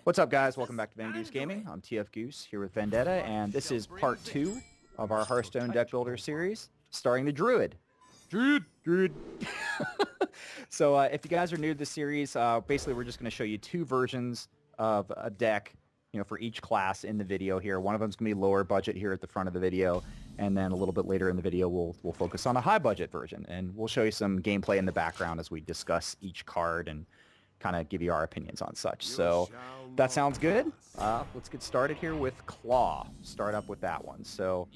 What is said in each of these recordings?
What's up, guys? Welcome back to TFGoose Gaming. I'm TFGoose here with Vendetta, and this is part 2 of our Hearthstone deck builder series, starring the Druid. Druid. So if you guys are new to the series, basically we're just going to show you two versions of a deck, for each class in the video here. One of them's going to be lower budget here at the front of the video, and then a little bit later in the video we'll focus on a high budget version, and we'll show you some gameplay in the background as we discuss each card and kind of give you our opinions on such. So that sounds good. Let's get started here with Claw. Start up with that one. So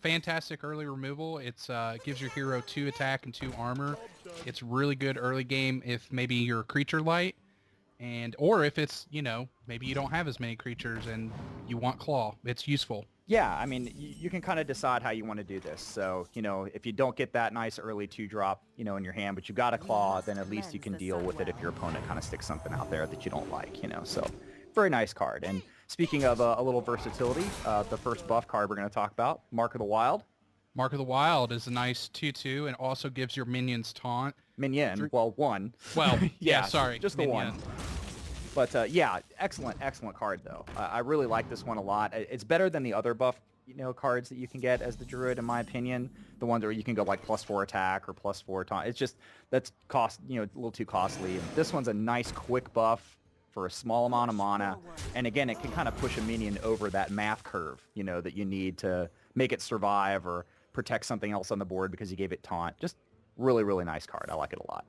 fantastic early removal. It's gives your hero 2 attack and 2 armor. It's really good early game if maybe you're a creature light, or if it's, maybe you don't have as many creatures and you want Claw. It's useful. Yeah, I mean, you can kind of decide how you want to do this. So, if you don't get that nice early 2-drop, in your hand, but you got a Claw, then at least you can deal with it if your opponent kind of sticks something out there that you don't like, So, very nice card. And speaking of a little versatility, the first buff card we're going to talk about, Mark of the Wild. Mark of the Wild is a nice 2/2 and also gives your minions taunt. Minion, well, one. Well, yeah, sorry. Just the one. But yeah, excellent card though. I really like this one a lot. It's better than the other buff, cards that you can get as the Druid, in my opinion. The ones where you can go like +4 attack or +4 taunt. It's just that's a little too costly. And this one's a nice quick buff for a small amount of mana, and again, it can kind of push a minion over that math curve, that you need to make it survive or protect something else on the board because you gave it taunt. Just really nice card. I like it a lot.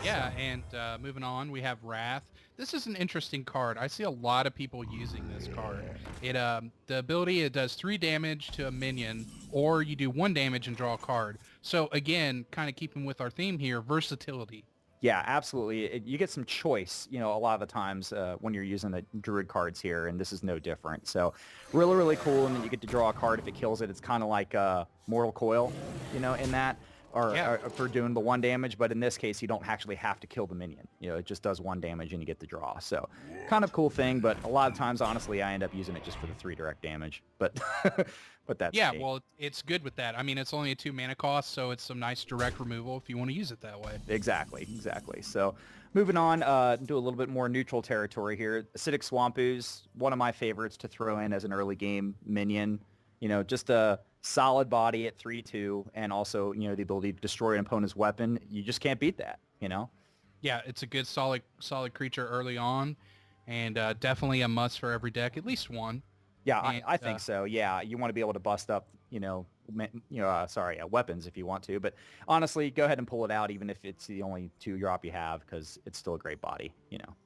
Yeah, and moving on, we have Wrath. This is an interesting card. I see a lot of people using this card. It the ability, it does 3 damage to a minion, or you do 1 damage and draw a card. So again, kind of keeping with our theme here, versatility. Yeah, absolutely. You get some choice, a lot of the times when you're using the Druid cards here, and this is no different. So really cool, and then you get to draw a card. If it kills it, it's kind of like Mortal Coil, in that. Or for doing the 1 damage, but in this case, you don't actually have to kill the minion. It just does 1 damage and you get the draw. So kind of cool thing, but a lot of times, honestly, I end up using it just for the 3 direct damage. But but that's well, it's good with that. I mean, it's only a 2 mana cost, so it's some nice direct removal if you want to use it that way. Exactly. So moving on, do a little bit more neutral territory here. Acidic Swamp Ooze, one of my favorites to throw in as an early game minion. Just a solid body at 3/2, and also, the ability to destroy an opponent's weapon. You just can't beat that, Yeah, it's a good solid creature early on, and definitely a must for every deck, at least one. Yeah, I think so. Yeah, you want to be able to bust up, weapons if you want to. But honestly, go ahead and pull it out, even if it's the only 2-drop you have, because it's still a great body,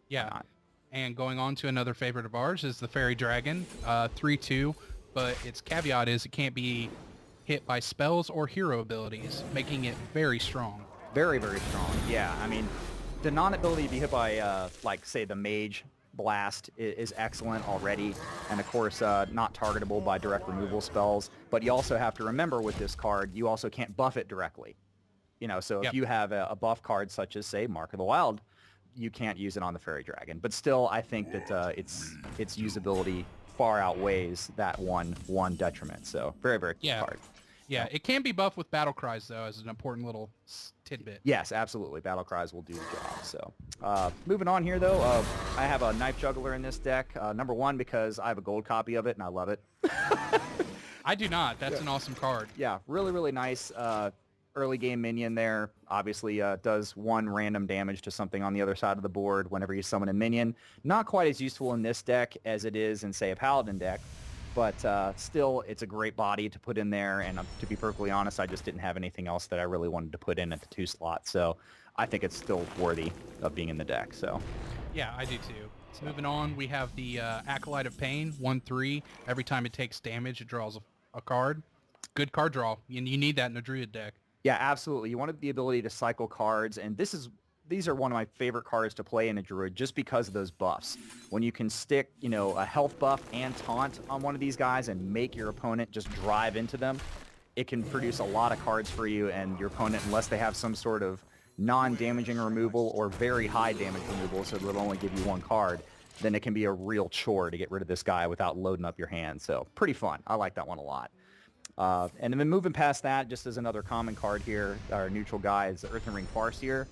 Yeah, and going on to another favorite of ours is the Fairy Dragon, 3/2. But its caveat is it can't be hit by spells or hero abilities, making it very strong. Very strong. Yeah, I mean, the non-ability to be hit by, say, the Mage Blast is excellent already. And, of course, not targetable by direct removal spells. But you also have to remember with this card, you also can't buff it directly. So if you have a buff card such as, say, Mark of the Wild, you can't use it on the Fairy Dragon. But still, I think that its usability far outweighs that one detriment. So very cool card. Yeah, it can be buffed with Battle Cries, though, as an important little tidbit. Yes, absolutely. Battle Cries will do the job. So moving on here, though, I have a Knife Juggler in this deck. Number one, because I have a gold copy of it, and I love it. I do not. That's an awesome card. Yeah, really nice early game minion there. Obviously does 1 random damage to something on the other side of the board whenever you summon a minion. Not quite as useful in this deck as it is in, say, a Paladin deck, but still, it's a great body to put in there, and to be perfectly honest, I just didn't have anything else that I really wanted to put in at the 2 slot, so I think it's still worthy of being in the deck. So yeah, I do too. So moving on, we have the Acolyte of Pain, 1/3. Every time it takes damage, it draws a card. Good card draw, and you need that in a Druid deck. Yeah, absolutely. You wanted the ability to cycle cards, and these are one of my favorite cards to play in a Druid just because of those buffs. When you can stick, a health buff and taunt on one of these guys and make your opponent just drive into them, it can produce a lot of cards for you, and your opponent, unless they have some sort of non-damaging removal or very high damage removal, so they'll only give you 1 card, then it can be a real chore to get rid of this guy without loading up your hand. So pretty fun. I like that one a lot. And then moving past that, just as another common card here, our neutral guy is the Earthen Ring Farseer.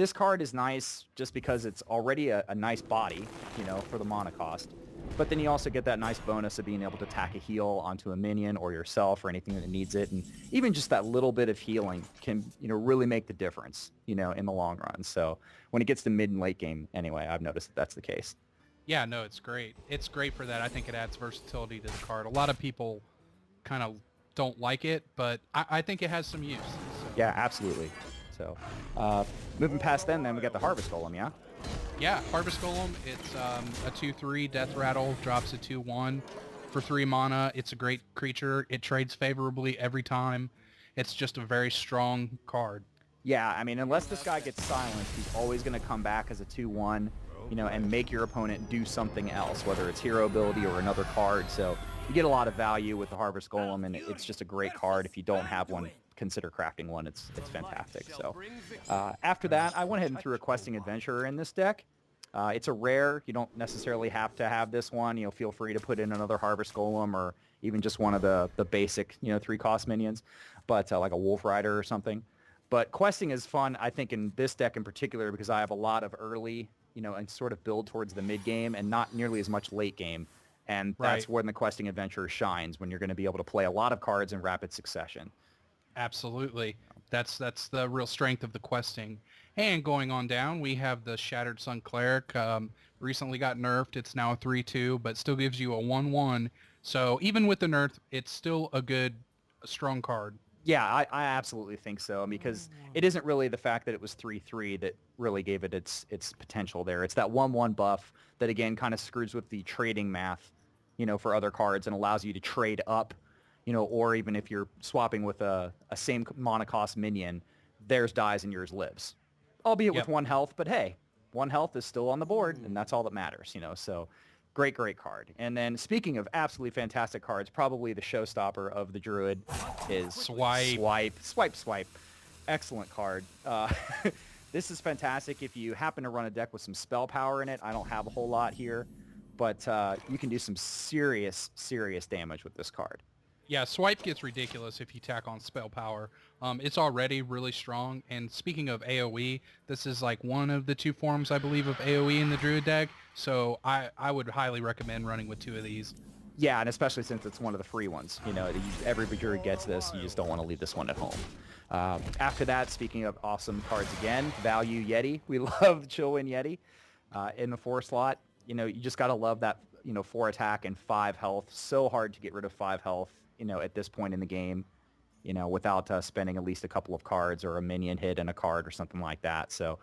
This card is nice just because it's already a nice body, you know, for the mana cost. But then you also get that nice bonus of being able to tack a heal onto a minion or yourself or anything that needs it. And even just that little bit of healing can, you know, really make the difference, you know, in the long run. So when it gets to mid and late game, anyway, I've noticed that that's the case. Yeah, no, it's great. It's great for that. I think it adds versatility to the card. A lot of people kind of don't like it, but I think it has some use. So. Yeah, absolutely. So moving past then we got the Harvest Golem, yeah? Yeah, Harvest Golem, it's a 2/3 Death Rattle, drops a 2/1 for 3 mana. It's a great creature. It trades favorably every time. It's just a very strong card. Yeah, I mean, unless this guy gets silenced, he's always going to come back as a 2/1, you know, and make your opponent do something else, whether it's hero ability or another card. So you get a lot of value with the Harvest Golem, and it's just a great card. If you don't have one, consider crafting one. It's fantastic. So after that, I went ahead and threw a Questing Adventurer in this deck. It's a rare. You don't necessarily have to have this one. You know, feel free to put in another Harvest Golem or even just one of the basic, you know, 3-cost minions, but like a Wolf Rider or something. But questing is fun, I think, in this deck in particular because I have a lot of early, you know, and sort of build towards the mid game and not nearly as much late game. And that's when the Questing Adventurer shines, when you're going to be able to play a lot of cards in rapid succession. Absolutely. That's the real strength of the questing. And going on down, we have the Shattered Sun Cleric. Recently got nerfed. It's now a 3/2, but still gives you a 1/1. So even with the nerf, it's still a strong card. Yeah, I absolutely think so, because it isn't really the fact that it was 3/3 that really gave it its potential there. It's that 1/1 buff that, again, kind of screws with the trading math, you know, for other cards and allows you to trade up, you know, or even if you're swapping with a same mana cost minion, theirs dies and yours lives. Albeit with 1 health, but hey, 1 health is still on the board, and that's all that matters, you know, so great card. And then speaking of absolutely fantastic cards, probably the showstopper of the Druid is Swipe. Excellent card. This is fantastic if you happen to run a deck with some spell power in it. I don't have a whole lot here, but you can do some serious damage with this card. Yeah, Swipe gets ridiculous if you tack on spell power. It's already really strong. And speaking of AoE, this is like one of the 2 forms, I believe, of AoE in the Druid deck. So I would highly recommend running with 2 of these. Yeah, and especially since it's one of the free ones. You know, every Druid gets this. You just don't want to leave this one at home. After that, speaking of awesome cards again, Value Yeti. We love Chillwind Yeti in the 4 slot. You know, you just got to love that, you know, 4 attack and 5 health. So hard to get rid of 5 health, you know, at this point in the game, you know, without spending at least a couple of cards or a minion hit and a card or something like that. So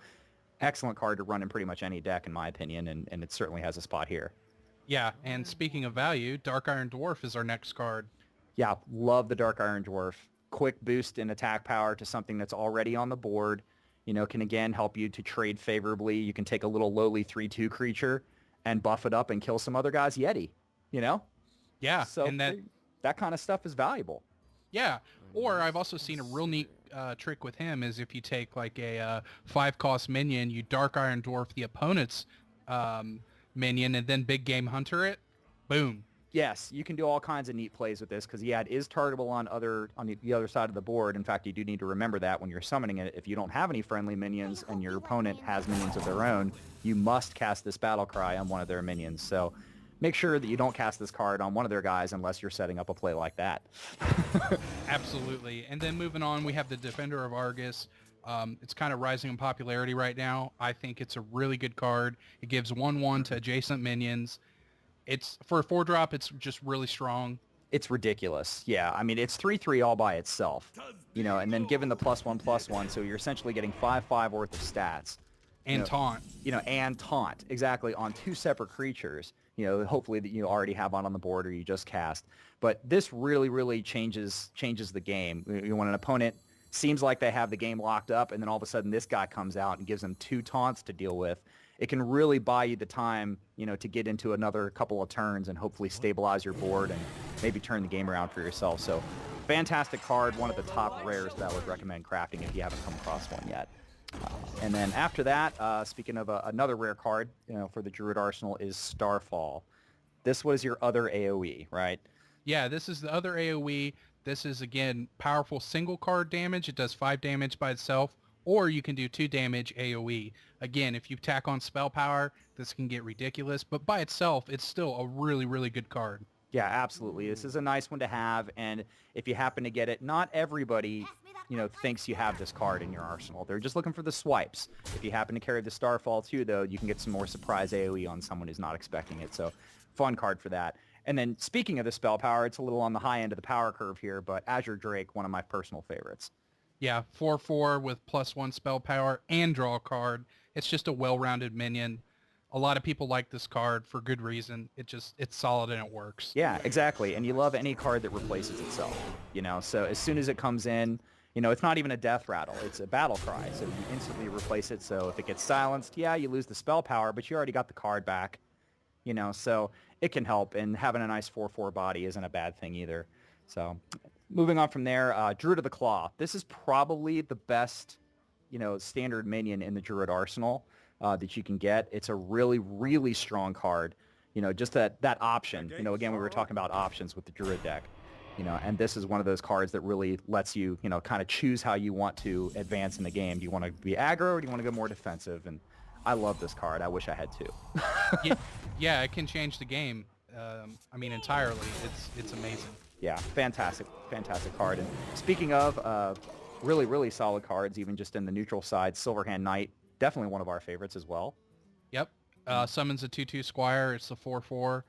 excellent card to run in pretty much any deck, in my opinion, and it certainly has a spot here. Yeah, and speaking of value, Dark Iron Dwarf is our next card. Yeah, love the Dark Iron Dwarf. Quick boost in attack power to something that's already on the board. You know, can again help you to trade favorably. You can take a little lowly 3/2 creature and buff it up and kill some other guy's Yeti, you know? Yeah, so and that kind of stuff is valuable. Yeah, or I've also seen a real neat trick with him is if you take like a 5-cost minion, you Dark Iron Dwarf the opponent's minion, and then Big Game Hunter it, boom. Yes, you can do all kinds of neat plays with this because, yeah, it is targetable on the other side of the board. In fact, you do need to remember that when you're summoning it. If you don't have any friendly minions and your opponent has minions of their own, you must cast this Battle Cry on one of their minions. So make sure that you don't cast this card on one of their guys unless you're setting up a play like that. Absolutely. And then moving on, we have the Defender of Argus. It's kind of rising in popularity right now. I think it's a really good card. It gives 1/1 to adjacent minions. It's for a 4-drop, it's just really strong. It's ridiculous. Yeah, I mean, it's 3/3 all by itself, you know, and then given the +1/+1, so you're essentially getting 5/5 worth of stats. And taunt. You know, and taunt, exactly, on 2 separate creatures, you know, hopefully that you already have on the board or you just cast. But this really changes the game. When an opponent seems like they have the game locked up and then all of a sudden this guy comes out and gives them 2 taunts to deal with, it can really buy you the time, you know, to get into another couple of turns and hopefully stabilize your board and maybe turn the game around for yourself. So fantastic card, one of the top rares that I would recommend crafting if you haven't come across one yet. And then after that, speaking of another rare card, you know, for the Druid Arsenal is Starfall. This was your other AoE, right? Yeah, this is the other AoE. This is, again, powerful single card damage. It does 5 damage by itself or you can do 2 damage AoE. Again, if you tack on spell power, this can get ridiculous, but by itself, it's still a really, really good card. Yeah, absolutely. This is a nice one to have, and if you happen to get it, not everybody, thinks you have this card in your arsenal. They're just looking for the swipes. If you happen to carry the Starfall too, though, you can get some more surprise AoE on someone who's not expecting it. So, fun card for that. And then, speaking of the spell power, it's a little on the high end of the power curve here, but Azure Drake, one of my personal favorites. Yeah, 4/4 with +1 spell power and draw a card. It's just a well-rounded minion. A lot of people like this card for good reason. It's solid and it works. Yeah, exactly. And you love any card that replaces itself, So as soon as it comes in, it's not even a death rattle. It's a battle cry. So you instantly replace it. So if it gets silenced, yeah, you lose the spell power, but you already got the card back, So it can help. And having a nice 4/4 body isn't a bad thing either. So moving on from there, Druid of the Claw. This is probably the best, standard minion in the Druid arsenal. That you can get. It's a really, really strong card. Just that option. Again, we were talking about options with the Druid deck. And this is one of those cards that really lets you, kind of choose how you want to advance in the game. Do you want to be aggro or do you want to go more defensive? And I love this card. I wish I had two. Yeah, it can change the game. Entirely. It's amazing. Yeah, fantastic card. And speaking of really, really solid cards, even just in the neutral side, Silverhand Knight. Definitely one of our favorites as well. Yep. Summons a 2/2 Squire. It's a 4/4.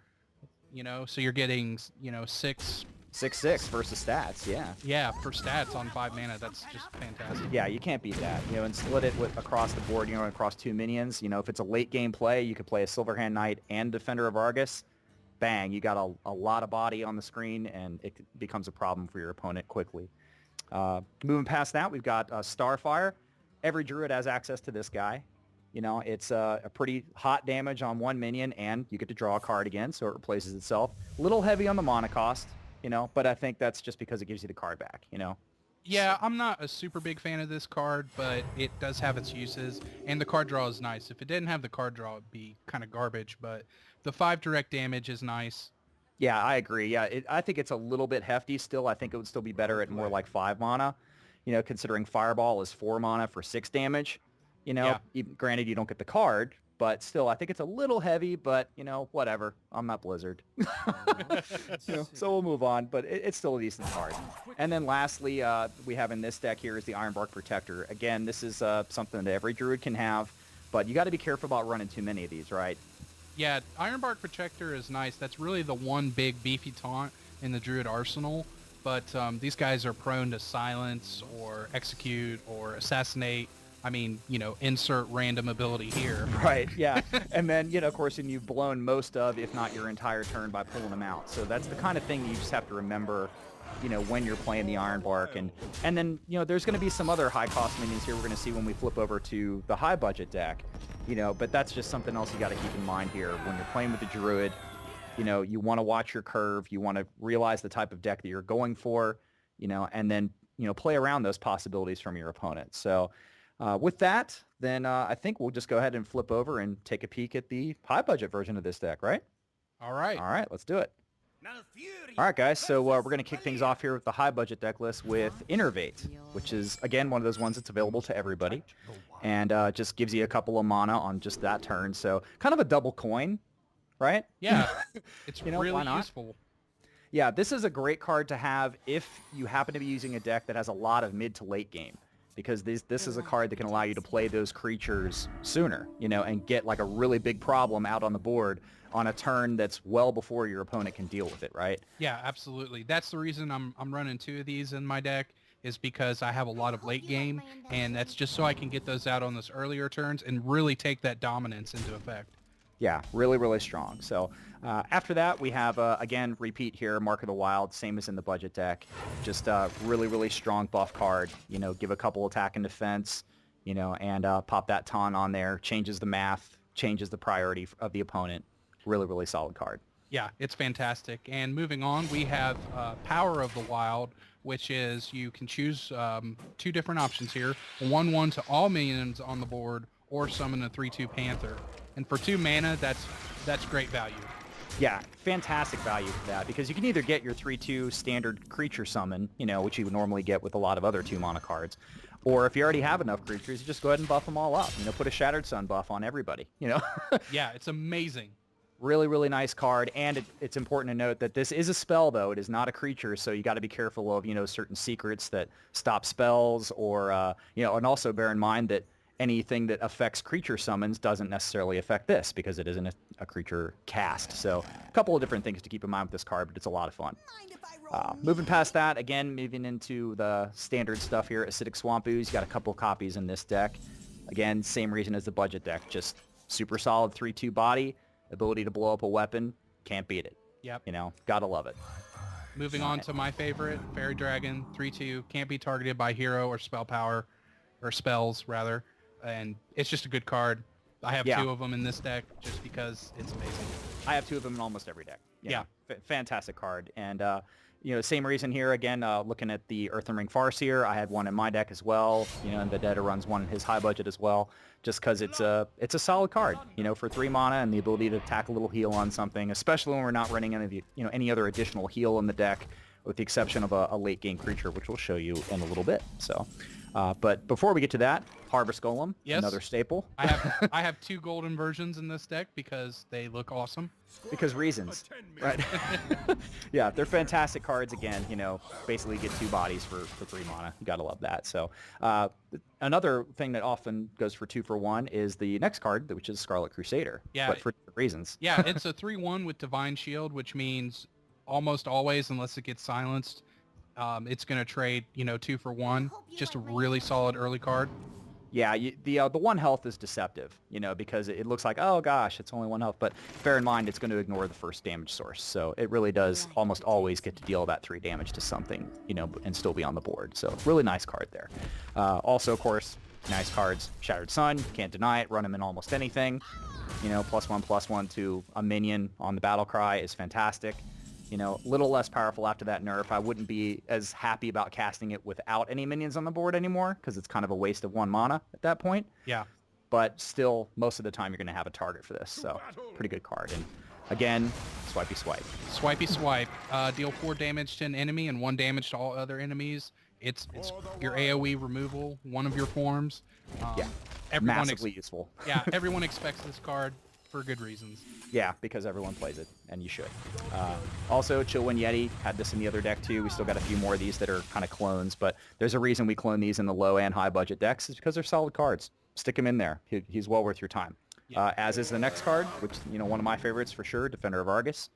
So you're getting, 6. 6/6 versus stats, yeah. Yeah, for stats on 5 mana. That's just fantastic. Yeah, you can't beat that. And split it across the board, across 2 minions. If it's a late game play, you could play a Silverhand Knight and Defender of Argus. Bang, you got a lot of body on the screen, and it becomes a problem for your opponent quickly. Moving past that, we've got Starfire. Every Druid has access to this guy. It's a pretty hot damage on 1 minion, and you get to draw a card again, so it replaces itself. A little heavy on the mana cost, but I think that's just because it gives you the card back, Yeah, I'm not a super big fan of this card, but it does have its uses, and the card draw is nice. If it didn't have the card draw, it'd be kind of garbage, but the 5 direct damage is nice. Yeah, I agree. Yeah, I think it's a little bit hefty still. I think it would still be better at more like 5 mana. Considering Fireball is 4 mana for 6 damage, granted you don't get the card, but still I think it's a little heavy, but whatever. I'm not Blizzard. So we'll move on, but it's still a decent card. And then lastly, we have in this deck here is the Ironbark Protector. Again, this is something that every Druid can have, but you got to be careful about running too many of these, right? Yeah, Ironbark Protector is nice. That's really the one big beefy taunt in the Druid arsenal. But these guys are prone to silence or execute or assassinate. Insert random ability here. Right, yeah. And then, of course, and you've blown most of, if not your entire turn, by pulling them out. So that's the kind of thing you just have to remember, when you're playing the Ironbark. And then, there's going to be some other high-cost minions here we're going to see when we flip over to the high-budget deck. But that's just something else you got to keep in mind here. When you're playing with the Druid, you want to watch your curve. You want to realize the type of deck that you're going for, and then, play around those possibilities from your opponent. So with that, then I think we'll just go ahead and flip over and take a peek at the high budget version of this deck, right? All right. All right, let's do it. All right, guys, so we're going to kick things off here with the high budget deck list with Innervate, which is, again, one of those ones that's available to everybody, and just gives you a couple of mana on just that turn. So kind of a double coin. Right? Yeah, it's really useful. Yeah, this is a great card to have if you happen to be using a deck that has a lot of mid to late game, because this is a card that can allow you to play those creatures sooner, and get like a really big problem out on the board on a turn that's well before your opponent can deal with it, right? Yeah, absolutely. That's the reason I'm running 2 of these in my deck, is because I have a lot of late game, and that's just so I can get those out on those earlier turns and really take that dominance into effect. Yeah, really, really strong. So after that, we have, again, repeat here, Mark of the Wild, same as in the budget deck. Just really, really strong buff card. Give a couple attack and defense, and pop that taunt on there. Changes the math, changes the priority of the opponent. Really, really solid card. Yeah, it's fantastic. And moving on, we have Power of the Wild, which is you can choose 2 different options here. 1/1 to all minions on the board, or summon a 3/2 Panther. And for 2 mana, that's great value. Yeah, fantastic value for that, because you can either get your 3/2 standard creature summon, which you would normally get with a lot of other 2 mana cards, Or if you already have enough creatures, you just go ahead and buff them all up. You know, put a Shattered Sun buff on everybody, you know? Yeah, it's amazing. Really, really nice card. And it's important to note that this is a spell, though. It is not a creature, so you got to be careful of, you know, certain secrets that stop spells or, you know, and also bear in mind that anything that affects creature summons doesn't necessarily affect this because it isn't a creature cast. So a couple of different things to keep in mind with this card, but it's a lot of fun. Moving past that, again, moving into the standard stuff here, Acidic Swamp Ooze. You got a couple of copies in this deck. Again, same reason as the budget deck, just super solid 3/2 body, ability to blow up a weapon, can't beat it. Yep. You know, gotta love it. Moving on to my favorite, Fairy Dragon, 3/2, can't be targeted by hero or spell power, or spells rather, and it's just a good card. I have 2 of them in this deck just because it's amazing. I have 2 of them in almost every deck. Yeah. Fantastic card. And, you know, same reason here, again, looking at the Earthen Ring Farseer, I had one in my deck as well, you know, and Vendetta runs one in his high budget as well, just because it's a solid card, you know, for 3 mana and the ability to tack a little heal on something, especially when we're not running any of the, you know, any other additional heal in the deck, with the exception of a late game creature, which we'll show you in a little bit. So, but before we get to that, Harvest Golem, yes, another staple. I have 2 golden versions in this deck because they look awesome. Because reasons, right? Yeah, they're fantastic cards. Again, you know, basically get 2 bodies for 3 mana. You gotta love that. So another thing that often goes for 2 for 1 is the next card, which is Scarlet Crusader. Yeah, but for different reasons. Yeah, it's a 3/1 with Divine Shield, which means almost always, unless it gets silenced, it's gonna trade, you know, 2 for 1. Just a really solid early card. Yeah, the 1 health is deceptive, you know, because it looks like, oh gosh, it's only 1 health, but bear in mind it's going to ignore the first damage source, so it really does almost always get to deal that 3 damage to something, you know, and still be on the board. So really nice card there. Also, of course, nice cards. Shattered Sun, can't deny it. Run them in almost anything. You know, +1/+1 to a minion on the battle cry is fantastic. You know, a little less powerful after that nerf. I wouldn't be as happy about casting it without any minions on the board anymore because it's kind of a waste of 1 mana at that point. Yeah. But still, most of the time you're going to have a target for this, so pretty good card. And again, swipey swipe. Swipey swipe. Deal 4 damage to an enemy and 1 damage to all other enemies. It's your AoE removal, one of your forms. Yeah, massively useful. Yeah, everyone expects this card for good reasons. Yeah, because everyone plays it, and you should. Also, Chillwind Yeti had this in the other deck too. We still got a few more of these that are kind of clones, but there's a reason we clone these in the low and high budget decks. Is because they're solid cards. Stick him in there. He's well worth your time. Yeah. As is the next card, which, you know, one of my favorites for sure, Defender of Argus.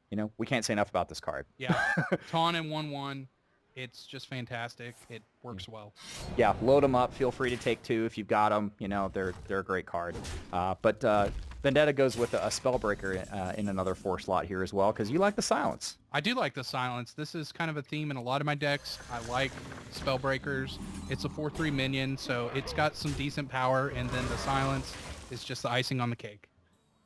You know, we can't say enough about this card. Yeah, Taunt and 1/1. It's just fantastic. It works well. Yeah, load them up. Feel free to take 2 if you've got them. You know, they're a great card. But Vendetta goes with a Spellbreaker in another 4 slot here as well, because you like the silence. I do like the silence. This is kind of a theme in a lot of my decks. I like Spellbreakers. It's a 4/3 minion, so it's got some decent power, and then the silence is just the icing on the cake.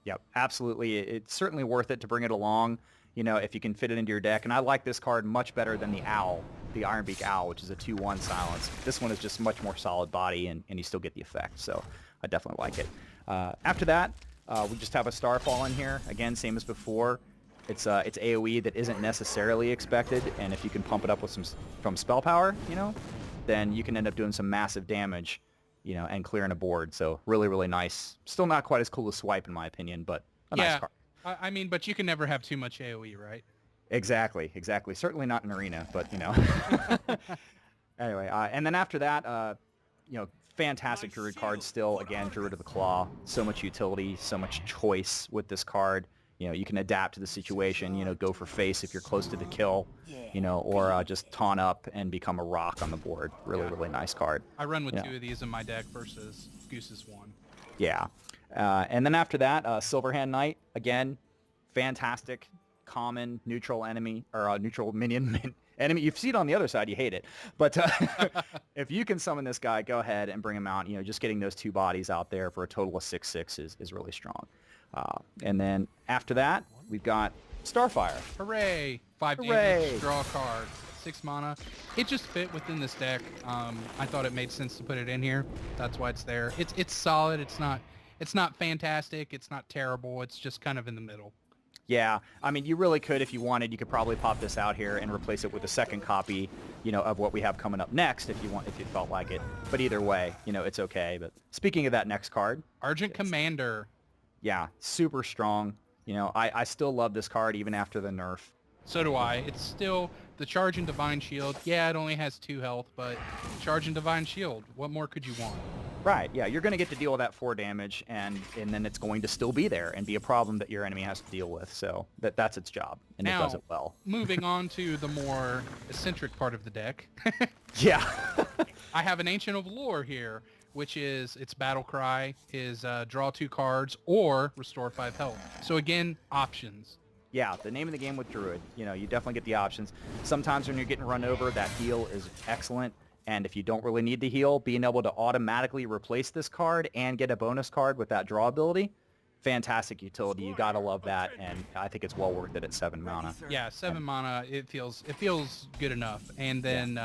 Yep, absolutely. It's certainly worth it to bring it along, you know, if you can fit it into your deck. And I like this card much better than the Owl, the Ironbeak Owl, which is a 2/1 silence. This one is just much more solid body, and you still get the effect. So I definitely like it. After that, we just have a Starfall in here. Again, same as before. It's AoE that isn't necessarily expected, and if you can pump it up with from spell power, you know, then you can end up doing some massive damage, you know, and clearing a board. So really, really nice. Still not quite as cool as Swipe in my opinion, but a nice card. I mean, but you can never have too much AoE, right? Exactly. Certainly not in Arena, but, you know. Anyway, and then after that, you know, fantastic Druid card still. Again, Druid of the Claw. So much utility, so much choice with this card. You know, you can adapt to the situation, you know, go for face if you're close to the kill, you know, or just taunt up and become a rock on the board. Really, really nice card. I run with 2 of these in my deck versus Goose's 1. Yeah. And then after that, Silverhand Knight, again, fantastic, common, neutral enemy, or neutral minion enemy. You see it on the other side, you hate it. But if you can summon this guy, go ahead and bring him out. You know, just getting those 2 bodies out there for a total of 6/6 is really strong. And then after that, we've got Starfire. Hooray! 5 damage, draw a card, 6 mana. It just fit within this deck. I thought it made sense to put it in here. That's why it's there. It's solid. It's not fantastic. It's not terrible. It's just kind of in the middle. Yeah, I mean, you really could, if you wanted, you could probably pop this out here and replace it with a second copy, of what we have coming up next if you felt like it. But either way, it's okay. But speaking of that next card, Argent it's, Commander. yeah, super strong. I still love this card even after the nerf. So do I. It's still the Charge and Divine Shield. Yeah, it only has 2 health, but Charge and Divine Shield. What more could you want? Right, yeah, you're going to get to deal with that 4 damage, and then it's going to still be there and be a problem that your enemy has to deal with. So that's its job, and Now, it does it well. Moving on to the more eccentric part of the deck. Yeah. I have an Ancient of Lore here, which is its battle cry is draw 2 cards or restore 5 health. So again, options. Yeah, the name of the game with Druid. You definitely get the options. Sometimes when you're getting run over, that heal is excellent. And if you don't really need the heal, being able to automatically replace this card and get a bonus card with that draw ability, fantastic utility. You gotta love that, and I think it's well worth it at 7 mana. Yeah, 7 mana. It feels good enough. And then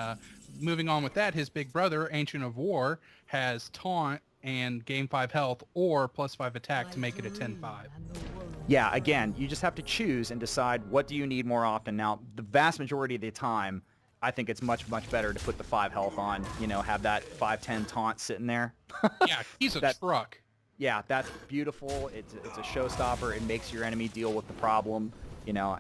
moving on with that, his big brother, Ancient of War, has Taunt and gain 5 health or +5 attack to make it a 10/5. Yeah, again, you just have to choose and decide what do you need more often. Now, the vast majority of the time, I think it's much, much better to put the 5 health on, have that 5/10 taunt sitting there. Yeah, he's a truck. Yeah, that's beautiful. It's a showstopper. It makes your enemy deal with the problem,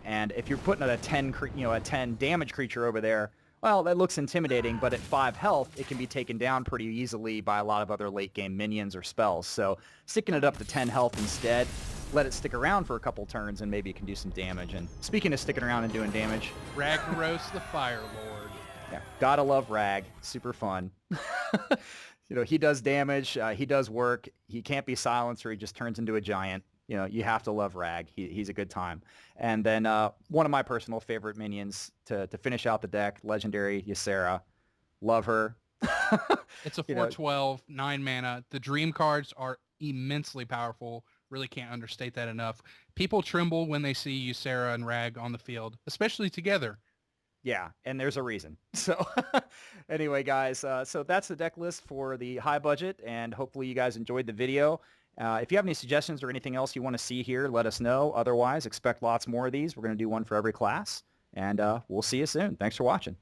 and if you're putting a 10 damage creature over there, well, that looks intimidating, but at 5 health, it can be taken down pretty easily by a lot of other late game minions or spells. So sticking it up to 10 health instead, let it stick around for a couple turns and maybe it can do some damage. And speaking of sticking around and doing damage, Ragnaros the Fire Lord. Yeah, gotta love Rag. Super fun. He does damage. He does work. He can't be silenced or he just turns into a giant. You have to love Rag. He's a good time. And then one of my personal favorite minions to finish out the deck, legendary Ysera. Love her. It's a 4/12, 9 mana. The dream cards are immensely powerful. Really can't understate that enough. People tremble when they see Ysera and Rag on the field, especially together. Yeah, and there's a reason. So anyway, guys, so that's the deck list for the high budget, and hopefully you guys enjoyed the video. If you have any suggestions or anything else you want to see here, let us know. Otherwise, expect lots more of these. We're going to do one for every class, and we'll see you soon. Thanks for watching.